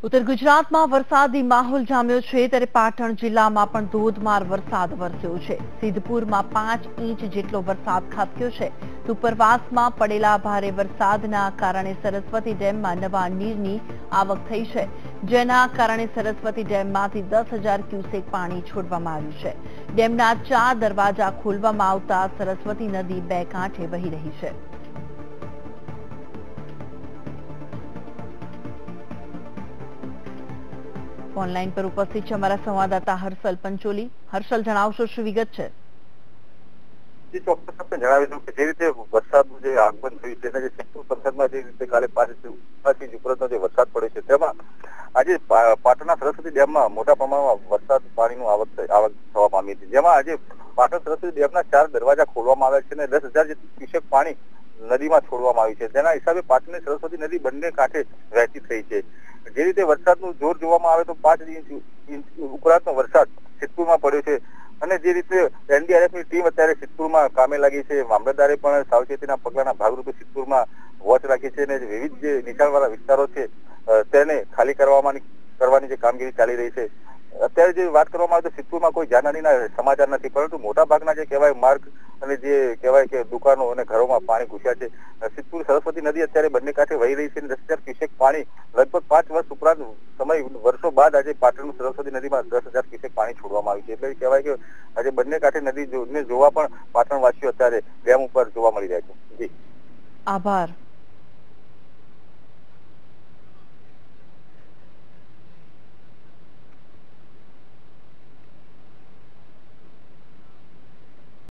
ઉત્તર ગુજરાતમાં વરસાદી માહોલ જામ્યો છે ત્યારે પાટણ જિલ્લામાં પણ ધોધમાર વરસાદ વરસ્યો છે। સિદ્ધપુરમાં 5 ઇંચ જેટલો વરસાદ ખાબક્યો છે તો ઉપરવાસમાં પડેલા ભારે વરસાદના કારણે સરસ્વતી ડેમમાં નવા નીરની આવક થઈ છે, જેના કારણે સરસ્વતી ડેમમાંથી 10,000 ક્યુસેક પાણી છોડવામાં આવ્યું છે। ડેમના 4 દરવાજા ખોલવામાં આવતા સરસ્વતી નદી બે કાંઠે વહી રહી છે। ઓનલાઈન પર ઉપસ્થિત છે અમારા સંવાદદાતા હર્ષલ પંચોલી। હર્ષલ, જણાવશો શું વિગત છે? ચોક્કસ આપણે જણાવી દઉં કે જે રીતે વરસાદનું જે આગમન થયું છે, જે સિદ્ધપુર પંથકમાં જે રીતે કાલે 5 ઇંચ ઉપરનો જે વરસાદ પડ્યો છે, તેમાં આજે પાટણના સરસ્વતી ડેમમાં મોટા પ્રમાણમાં વરસાદ પાણીનું આવક થવા પામી હતી, જેમાં આજે પાટણ સરસ્વતી ડેમના 4 દરવાજા ખોલવામાં આવ્યા છે અને 10,000 જેટલું ક્યુસેક પાણી નદીમાં છોડવામાં આવ્યું છે। તેના હિસાબે પાટણની સરસ્વતી નદી બંને કાંઠે વહેતી થઈ છે। જે રીતે વરસાદનું જોર જોવામાં આવે તો 5 ઇંચ ઉપરાંતનો વરસાદ સિદ્ધપુરમાં પડ્યો છે અને જે રીતે એનડીઆરએફની ટીમ અત્યારે સિદ્ધપુરમાં કામે લાગી છે। મામલતદારે પણ સાવચેતીના પગલાના ભાગરૂપે સિદ્ધપુરમાં વોચ રાખી છે અને વિવિધ જે નીચાણવાળા વિસ્તારો છે તેને ખાલી કરવાની જે કામગીરી ચાલી રહી છે। અત્યારે જે વાત કરવામાં આવે તો સિદ્ધપુરમાં કોઈ જાનહાનિના સમાચાર નથી, પરંતુ મોટાભાગના જે કહેવાય માર્ગ અને જે કહેવાય કે દુકાનો અને ઘરોમાં પાણી ઘૂસ્યા છે। સિદ્ધપુર સરસ્વતી નદી અત્યારે બંને કાંઠે વહી રહી છે અને 10,000 ક્યુસેક પાણી લગભગ 5 વર્ષ ઉપરાંત વર્ષો બાદ આજે પાટણનું સરસ્વતી નદીમાં 10,000 ક્યુસેક પાણી છોડવામાં આવ્યું છે। એટલે કહેવાય કે આજે બંને કાંઠે નદી જોવા પણ પાટણવાસીઓ અત્યારે ડેમ ઉપર જોવા મળી રહ્યા છે। જી, આભાર।